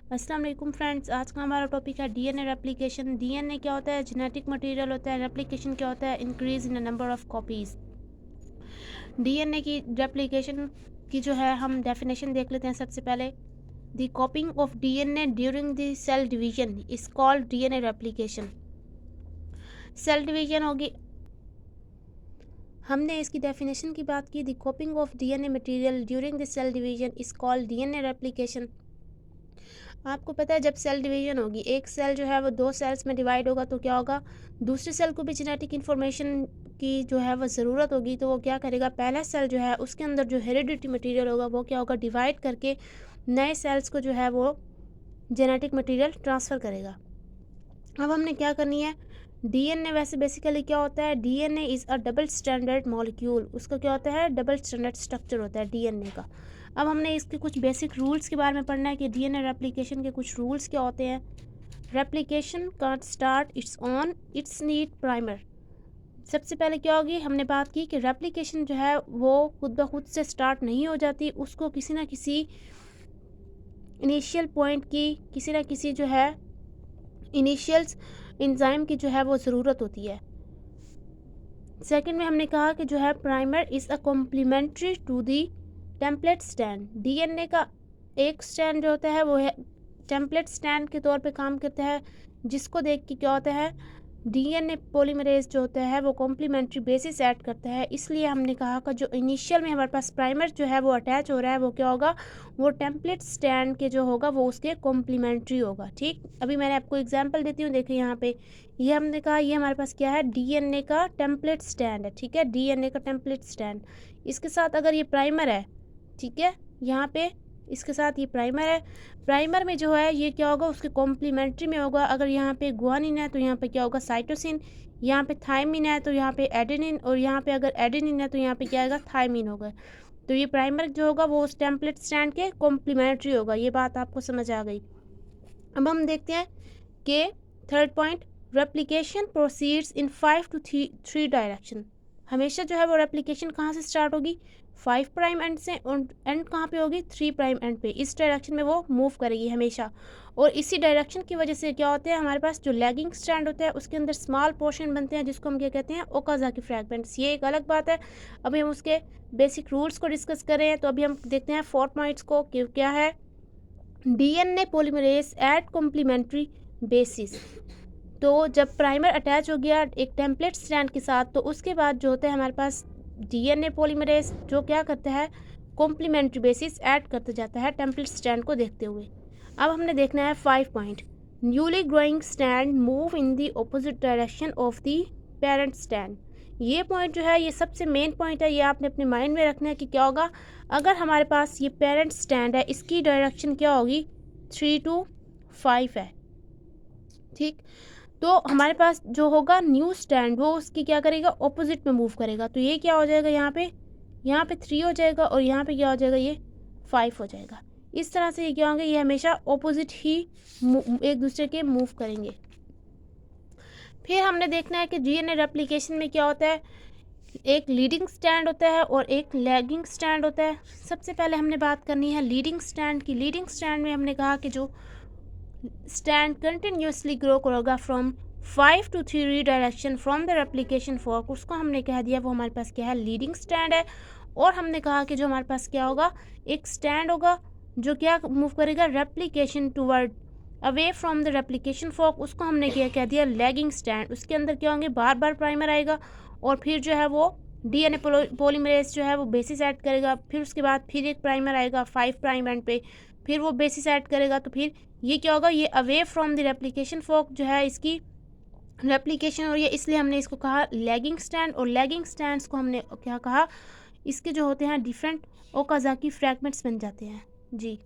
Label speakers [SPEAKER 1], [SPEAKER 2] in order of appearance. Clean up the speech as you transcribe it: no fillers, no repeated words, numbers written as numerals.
[SPEAKER 1] अस्सलाम वालेकुम फ्रेंड्स, आज का हमारा टॉपिक है डीएनए रेप्लिकेशन। डीएनए क्या होता है? जेनेटिक मटेरियल होता है। रेप्लिकेशन क्या होता है? Increase in the number of copies. DNA की रेप्लिकेशन की जो है हम डेफिनेशन देख लेते हैं। सबसे पहले the copying of DNA during the cell division is called DNA replication. Cell division होगी, हमने इसकी डेफिनेशन की बात की। The copying of DNA material during the cell division is called DNA replication. आपको पता है जब सेल डिवीजन होगी, एक सेल जो है वो दो सेल्स में डिवाइड होगा तो क्या होगा, दूसरे सेल को भी जेनेटिक इन्फॉर्मेशन की जो है वो ज़रूरत होगी। तो वो क्या करेगा, पहला सेल जो है उसके अंदर जो हेरिडिटी मटेरियल होगा वो क्या होगा, डिवाइड करके नए सेल्स को जो है वो जेनेटिक मटेरियल ट्रांसफ़र करेगा। अब हमने क्या करनी है, डीएनए वैसे बेसिकली क्या होता है, DNA is a double standard molecule. उसका क्या होता है, डबल स्टैंडर्ड स्ट्रक्चर होता है डीएनए का। अब हमने इसके कुछ बेसिक रूल्स के बारे में पढ़ना है कि डीएनए रेप्लिकेशन के कुछ रूल्स क्या होते हैं। Replication can't start it's on it's need primer. सबसे पहले क्या होगी, हमने बात की कि रेप्लिकेशन जो है वो खुद ब खुद से स्टार्ट नहीं हो जाती, उसको किसी ना किसी इनिशियल पॉइंट की, किसी ना किसी जो है इनिशियल्स एंजाइम की जो है वो ज़रूरत होती है। सेकंड में हमने कहा कि जो है primer is a complementary to the template strand. DNA का एक स्टैंड जो होता है वो है टेम्पलेट स्टैंड के तौर पे काम करता है, जिसको देख के क्या होता है, डीएनए पॉलीमरेज जो होता है वो कॉम्प्लीमेंट्री बेसिस ऐड करता है। इसलिए हमने कहा कि जो इनिशियल में हमारे पास प्राइमर जो है वो अटैच हो रहा है वो क्या होगा, वो टेम्पलेट स्टैंड के जो होगा वो उसके कॉम्प्लीमेंट्री होगा। ठीक, अभी मैंने आपको एग्जांपल देती हूँ, देखिए यहाँ पे ये हमने कहा ये हमारे पास क्या है, डीएनए का टेम्पलेट स्टैंड है। ठीक है, डीएनए का टेम्पलेट स्टैंड, इसके साथ अगर ये प्राइमर है, ठीक है, यहाँ पे इसके साथ ये प्राइमर है। प्राइमर में जो है ये क्या होगा, उसके कॉम्प्लीमेंट्री में होगा। अगर यहाँ पे गुआनिन है तो यहाँ पे क्या होगा, साइटोसिन। यहाँ पे थायमिन है तो यहाँ पे एडेनिन, और यहाँ पे अगर एडेनिन है तो यहाँ पे क्या आएगा, थायमिन होगा। तो ये प्राइमर जो होगा वो उस टेम्पलेट स्टैंड के कॉम्प्लीमेंट्री होगा। ये बात आपको समझ आ गई। अब हम देखते हैं कि third point, replication proceeds in 5 to 3 direction. हमेशा जो है वो रेप्लिकेशन कहाँ से स्टार्ट होगी, 5 प्राइम एंड से, और एंड कहाँ पे होगी, 3 प्राइम एंड पे। इस डायरेक्शन में वो मूव करेगी हमेशा। और इसी डायरेक्शन की वजह से क्या होता है, हमारे पास जो लैगिंग स्ट्रैंड होता है उसके अंदर स्मॉल पोर्शन बनते हैं जिसको हम क्या कहते हैं, ओकाज़की फ्रैगमेंट्स। ये एक अलग बात है, अभी हम उसके बेसिक रूल्स को डिस्कस कर रहे हैं। तो अभी हम देखते हैं 4 पॉइंट्स को कि क्या है, DNA polymerase at complementary bases. तो जब प्राइमर अटैच हो गया एक टेम्पलेट स्ट्रैंड के साथ, तो उसके बाद जो होता है हमारे पास डीएनए पॉलीमरेज जो क्या करता है, कॉम्प्लीमेंट्री बेसिस ऐड करते जाता है टेम्पलेट स्ट्रैंड को देखते हुए। अब हमने देखना है 5 point, newly growing stand move in the opposite direction of the parent stand. ये पॉइंट जो है ये सबसे मेन पॉइंट है, ये आपने अपने माइंड में रखना है कि क्या होगा, अगर हमारे पास ये पेरेंट स्टैंड है इसकी डायरेक्शन क्या होगी, 3 to 5 है। ठीक, तो हमारे पास जो होगा न्यू स्टैंड वो उसकी क्या करेगा, ऑपोजिट में मूव करेगा। तो ये क्या हो जाएगा, यहाँ पे 3 हो जाएगा, और यहाँ पे क्या हो जाएगा, ये 5 हो जाएगा। इस तरह से ये क्या होंगे, ये हमेशा ऑपोजिट ही एक दूसरे के मूव करेंगे। फिर हमने देखना है कि डीएनए रेप्लिकेशन में क्या होता है, एक लीडिंग स्टैंड होता है और एक लैगिंग स्टैंड होता है। सबसे पहले हमने बात करनी है लीडिंग स्टैंड की। लीडिंग स्टैंड में हमने कहा कि जो स्टैंड कंटिन्यूसली ग्रो करेगा from 5 to 3 direction from the replication fork, उसको हमने कह दिया वो हमारे पास क्या है, लीडिंग स्टैंड है। और हमने कहा कि जो हमारे पास क्या होगा, एक स्टैंड होगा जो क्या मूव करेगा, replication toward away from the replication fork, उसको हमने क्या कह दिया, लैगिंग स्टैंड। उसके अंदर क्या होंगे, बार बार प्राइमर आएगा, और फिर जो है वो डीएनए पॉलीमरेज जो है वो बेसिस ऐड करेगा। फिर उसके बाद फिर एक प्राइमर आएगा 5 प्राइम एंड पे, फिर वो बेसिस ऐड करेगा। तो फिर ये क्या होगा, ये away from the replication fork जो है इसकी रेप्लिकेशन, और ये इसलिए हमने इसको कहा लैगिंग स्टैंड। और लैगिंग स्टैंड्स को हमने क्या कहा, इसके जो होते हैं डिफरेंट ओकाज़की फ्रैगमेंट्स बन जाते हैं। जी।